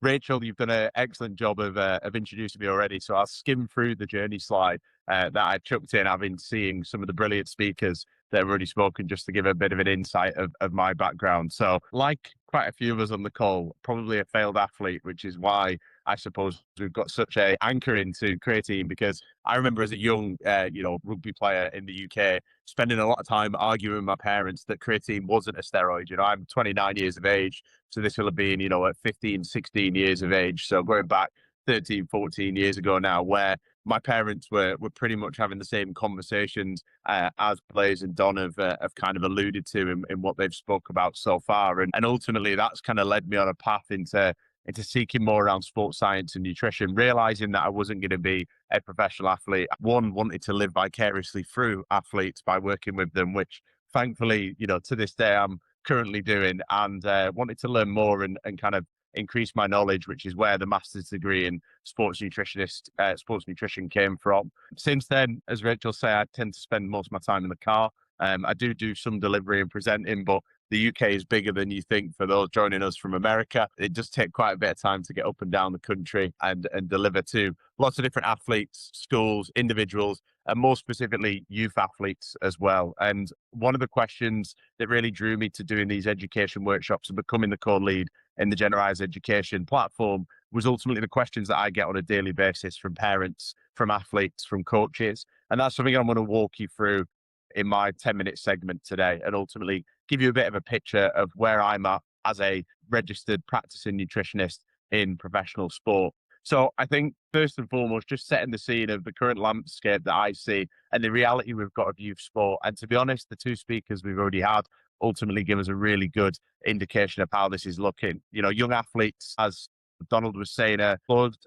Rachel, you've done an excellent job of introducing me already. So I'll skim through the journey slide that I chucked in, having seen some of the brilliant speakers that have already spoken, just to give a bit of an insight of my background. So, like quite a few of us on the call, probably a failed athlete, which is why I suppose we've got such a anchor into creatine, because I remember as a young, rugby player in the UK, spending a lot of time arguing with my parents that creatine wasn't a steroid. I'm 29 years of age. So this will have been, at 15, 16 years of age. So going back 13, 14 years ago now, where my parents were pretty much having the same conversations as Blaze and Don have kind of alluded to in what they've spoke about so far. And ultimately that's kind of led me on a path into seeking more around sports science and nutrition, realizing that I wasn't going to be a professional athlete. One, wanted to live vicariously through athletes by working with them, which thankfully, to this day, I'm currently doing, and wanted to learn more and kind of increase my knowledge, which is where the master's degree in sports nutrition came from. Since then, as Rachel said, I tend to spend most of my time in the car. I do some delivery and presenting, but the UK is bigger than you think for those joining us from America. It does take quite a bit of time to get up and down the country and deliver to lots of different athletes, schools, individuals, and more specifically, youth athletes as well. And one of the questions that really drew me to doing these education workshops and becoming the co-lead in the Jenerise Education platform was ultimately the questions that I get on a daily basis from parents, from athletes, from coaches. And that's something I'm going to walk you through in my 10-minute segment today, and ultimately give you a bit of a picture of where I'm at as a registered practicing nutritionist in professional sport. So I think first and foremost, just setting the scene of the current landscape that I see and the reality we've got of youth sport. And to be honest, the two speakers we've already had ultimately give us a really good indication of how this is looking. Young athletes, as Donald was saying,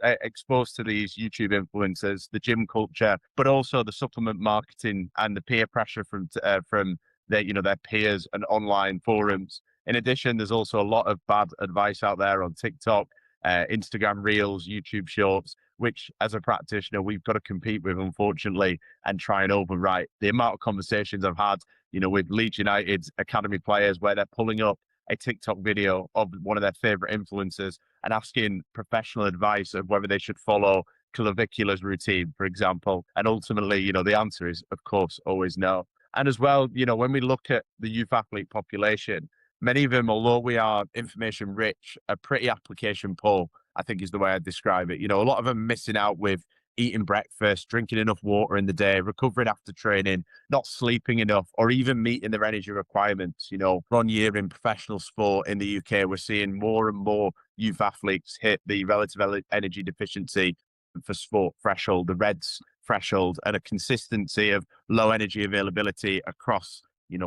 exposed to these YouTube influencers, the gym culture, but also the supplement marketing and the peer pressure from their peers and online forums. In addition, there's also a lot of bad advice out there on TikTok, Instagram Reels, YouTube Shorts, which as a practitioner, we've got to compete with, unfortunately, and try and overwrite. The amount of conversations I've had, with Leeds United's academy players where they're pulling up a TikTok video of one of their favorite influencers and asking professional advice of whether they should follow clavicula's routine, for example. And ultimately, the answer is, of course, always no. And as well, when we look at the youth athlete population, many of them, although we are information rich, are pretty application poor, I think is the way I describe it. A lot of them missing out with eating breakfast, drinking enough water in the day, recovering after training, not sleeping enough, or even meeting their energy requirements. 1 year in professional sport in the UK, we're seeing more and more youth athletes hit the relative energy deficiency for sport threshold, the REDS threshold, and a consistency of low energy availability across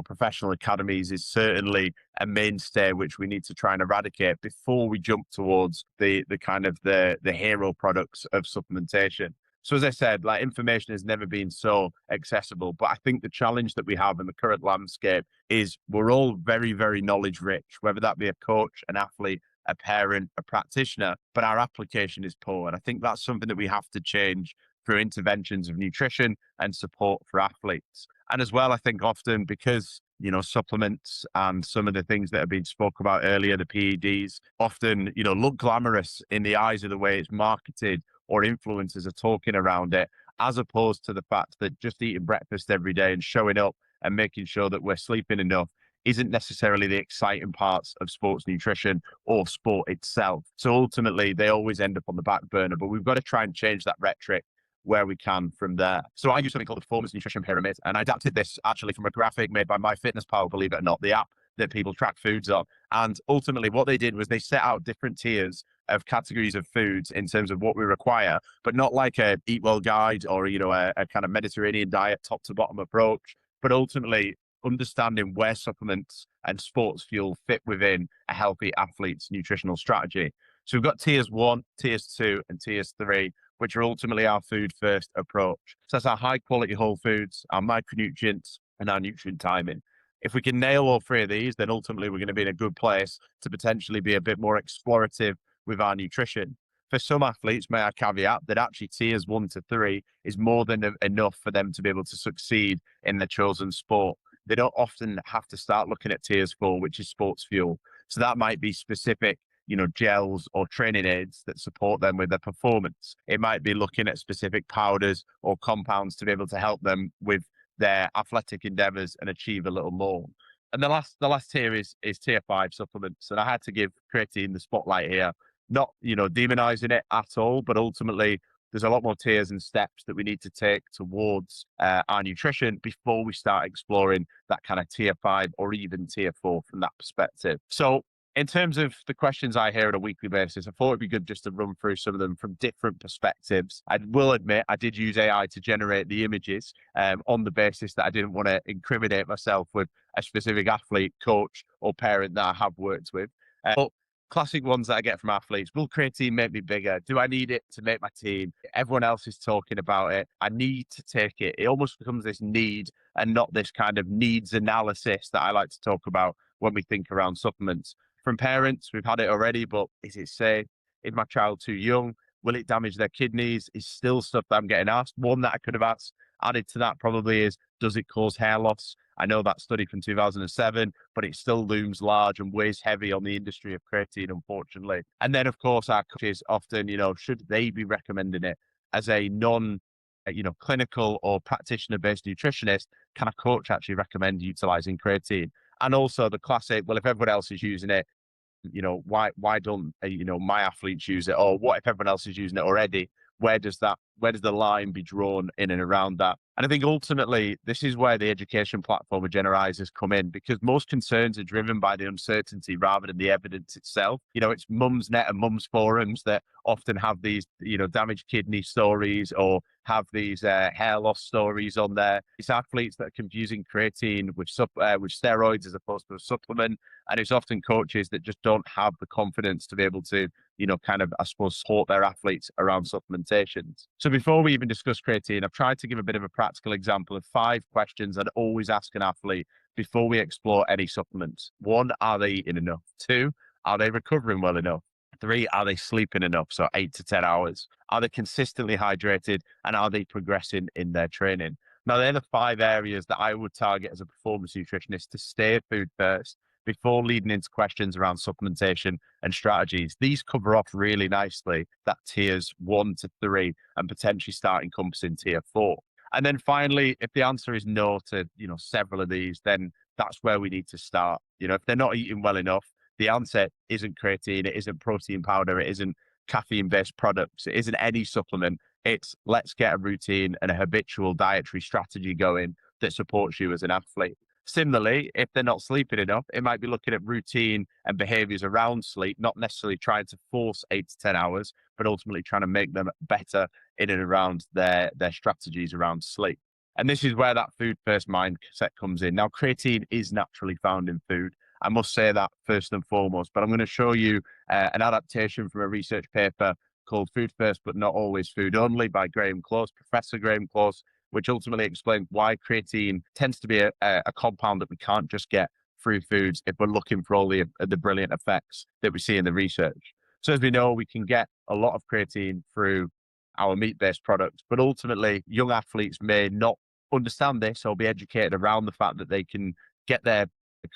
professional academies is certainly a mainstay which we need to try and eradicate before we jump towards the kind of the hero products of supplementation. So as I said, like, information has never been so accessible, but I think the challenge that we have in the current landscape is we're all very, very knowledge rich, whether that be a coach, an athlete, a parent, a practitioner, but our application is poor. And I think that's something that we have to change through interventions of nutrition and support for athletes. And as well, I think often because, supplements and some of the things that have been spoke about earlier, the PEDs, often, look glamorous in the eyes of the way it's marketed or influencers are talking around it, as opposed to the fact that just eating breakfast every day and showing up and making sure that we're sleeping enough isn't necessarily the exciting parts of sports nutrition or sport itself. So ultimately, they always end up on the back burner, but we've got to try and change that rhetoric where we can from there. So I use something called the Performance Nutrition Pyramid, and I adapted this actually from a graphic made by MyFitnessPal, believe it or not, the app that people track foods on. And ultimately what they did was they set out different tiers of categories of foods in terms of what we require, but not like a eat well guide or, a kind of Mediterranean diet, top to bottom approach, but ultimately understanding where supplements and sports fuel fit within a healthy athlete's nutritional strategy. So we've got tiers 1, tiers 2, and tiers 3, which are ultimately our food first approach. So that's our high quality whole foods, our micronutrients, and our nutrient timing. If we can nail all three of these, then ultimately we're going to be in a good place to potentially be a bit more explorative with our nutrition. For some athletes, may I caveat that actually tiers 1 to 3 is more than enough for them to be able to succeed in their chosen sport. They don't often have to start looking at tiers 4, which is sports fuel. So that might be specific gels or training aids that support them with their performance. It might be looking at specific powders or compounds to be able to help them with their athletic endeavors and achieve a little more. And the last tier is tier 5 supplements. And I had to give creatine the spotlight here, not, demonizing it at all, but ultimately there's a lot more tiers and steps that we need to take towards our nutrition before we start exploring that kind of tier 5 or even tier 4 from that perspective. So in terms of the questions I hear on a weekly basis, I thought it'd be good just to run through some of them from different perspectives. I will admit I did use AI to generate the images on the basis that I didn't want to incriminate myself with a specific athlete, coach, or parent that I have worked with. But classic ones that I get from athletes: will creatine make me bigger? Do I need it to make my team? Everyone else is talking about it. I need to take it. It almost becomes this need and not this kind of needs analysis that I like to talk about when we think around supplements. From parents, we've had it already, but is it safe? Is my child too young? Will it damage their kidneys? Is still stuff that I'm getting asked. One that I could have asked, added to that probably, is, does it cause hair loss? I know that study from 2007, but it still looms large and weighs heavy on the industry of creatine, unfortunately. And then, of course, our coaches often, should they be recommending it as a clinical or practitioner-based nutritionist? Can a coach actually recommend utilizing creatine? And also the classic, well, if everyone else is using it, why don't my athletes use it? Or what if everyone else is using it already? Where does the line be drawn in and around that? And I think ultimately this is where the education platform of Jenerise has come in, because most concerns are driven by the uncertainty rather than the evidence itself. It's Mumsnet and mums forums that often have these, damaged kidney stories or have these hair loss stories on there. It's athletes that are confusing creatine with steroids as opposed to a supplement. And it's often coaches that just don't have the confidence to be able to, I suppose, support their athletes around supplementations. So before we even discuss creatine, I've tried to give a bit of a practical example of 5 questions I'd always ask an athlete before we explore any supplements. 1, are they eating enough? 2, are they recovering well enough? 3, are they sleeping enough? So 8 to 10 hours. Are they consistently hydrated? And are they progressing in their training? Now, they're the 5 areas that I would target as a performance nutritionist to stay food first before leading into questions around supplementation and strategies. These cover off really nicely that tiers 1 to 3 and potentially start encompassing tier 4. And then finally, if the answer is no to, several of these, then that's where we need to start. If they're not eating well enough, the answer isn't creatine, it isn't protein powder, it isn't caffeine-based products, it isn't any supplement. It's, let's get a routine and a habitual dietary strategy going that supports you as an athlete. Similarly, if they're not sleeping enough, it might be looking at routine and behaviors around sleep, not necessarily trying to force 8 to 10 hours, but ultimately trying to make them better in and around their strategies around sleep. And this is where that food first mindset comes in. Now, creatine is naturally found in food. I must say that first and foremost, but I'm going to show you an adaptation from a research paper called Food First, but Not Always Food Only by Professor Graham Close, which ultimately explains why creatine tends to be a compound that we can't just get through foods if we're looking for all the brilliant effects that we see in the research. So as we know, we can get a lot of creatine through our meat-based products, but ultimately young athletes may not understand this or be educated around the fact that they can get their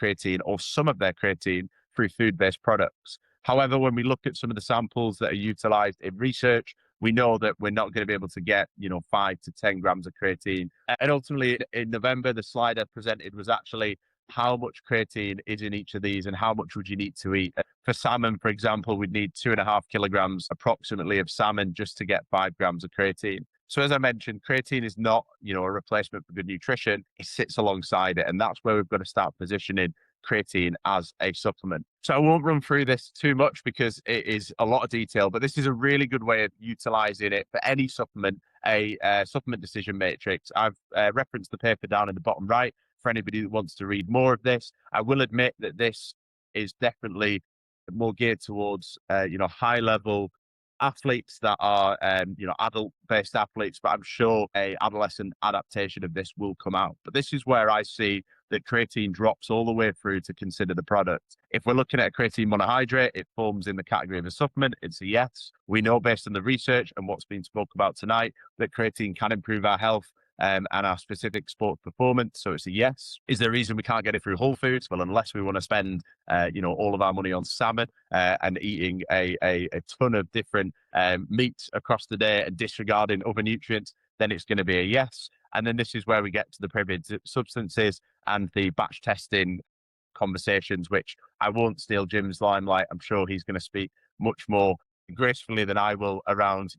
creatine or some of their creatine through food-based products. However, when we look at some of the samples that are utilized in research, we know that we're not going to be able to get, 5 to 10 grams of creatine. And ultimately in November, the slide I presented was actually how much creatine is in each of these and how much would you need to eat. For salmon, for example, we'd need 2.5 kilograms approximately of salmon just to get 5 grams of creatine. So as I mentioned, creatine is not, a replacement for good nutrition. It sits alongside it. And that's where we've got to start positioning creatine as a supplement. So I won't run through this too much because it is a lot of detail, but this is a really good way of utilizing it for any supplement, a supplement decision matrix. I've referenced the paper down in the bottom right for anybody that wants to read more of this. I will admit that this is definitely more geared towards, high level athletes that are, adult-based athletes, but I'm sure a adolescent adaptation of this will come out. But this is where I see that creatine drops all the way through to consider the product. If we're looking at a creatine monohydrate, it forms in the category of a supplement. It's a yes. We know based on the research and what's been spoke about tonight that creatine can improve our health and our specific sport performance. So it's a yes. Is there a reason we can't get it through Whole Foods? Well, unless we want to spend, all of our money on salmon and eating a ton of different meats across the day and disregarding other nutrients, then it's going to be a yes. And then this is where we get to the prohibited substances and the batch testing conversations, which I won't steal Jim's limelight. I'm sure he's going to speak much more gracefully than I will around,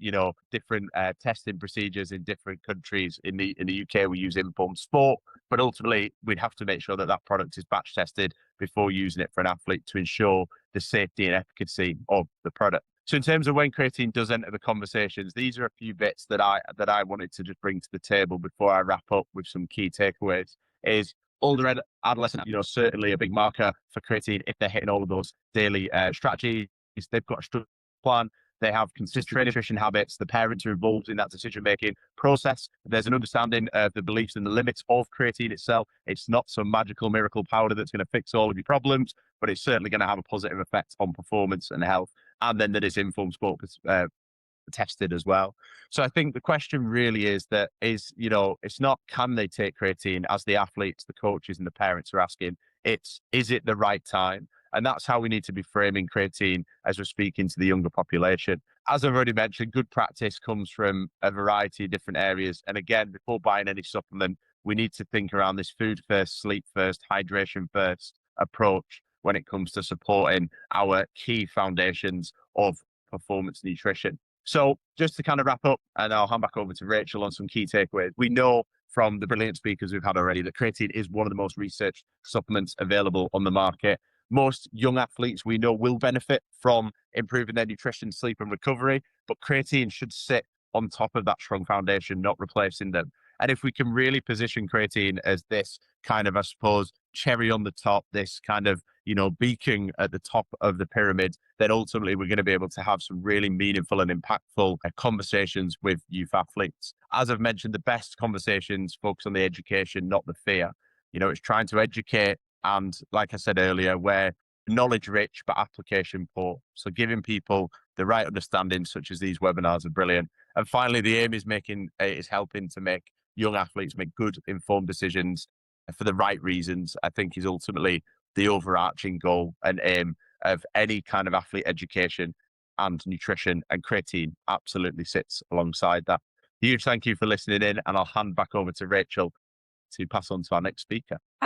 different testing procedures in different countries. In the UK, we use informed sport, but ultimately we'd have to make sure that that product is batch tested before using it for an athlete to ensure the safety and efficacy of the product. So in terms of when creatine does enter the conversations, these are a few bits that I wanted to just bring to the table before I wrap up with some key takeaways. Is older adolescent, certainly a big marker for creatine if they're hitting all of those daily strategies. They've got a structured plan. They have consistent nutrition habits. The parents are involved in that decision-making process. There's an understanding of the beliefs and the limits of creatine itself. It's not some magical miracle powder that's going to fix all of your problems, but it's certainly going to have a positive effect on performance and health. And then there is informed sport tested as well. So I think the question really is, it's not can they take creatine, as the athletes, the coaches and the parents are asking. It's, is it the right time? And that's how we need to be framing creatine as we're speaking to the younger population. As I've already mentioned, good practice comes from a variety of different areas. And again, before buying any supplement, we need to think around this food first, sleep first, hydration first approach when it comes to supporting our key foundations of performance nutrition. So just to kind of wrap up, and I'll hand back over to Rachel on some key takeaways. We know from the brilliant speakers we've had already that creatine is one of the most researched supplements available on the market. Most young athletes we know will benefit from improving their nutrition, sleep and recovery, but creatine should sit on top of that strong foundation, not replacing them. And if we can really position creatine as this kind of, I suppose, cherry on the top, this kind of, beacon at the top of the pyramid, then ultimately we're going to be able to have some really meaningful and impactful conversations with youth athletes. As I've mentioned, the best conversations focus on the education, not the fear. It's trying to educate. And like I said earlier, we're knowledge rich, but application poor. So giving people the right understanding, such as these webinars, are brilliant. And finally, the aim is helping to make young athletes make good, informed decisions for the right reasons. I think is ultimately the overarching goal and aim of any kind of athlete education and nutrition, and creatine absolutely sits alongside that. Huge thank you for listening in, and I'll hand back over to Rachel to pass on to our next speaker.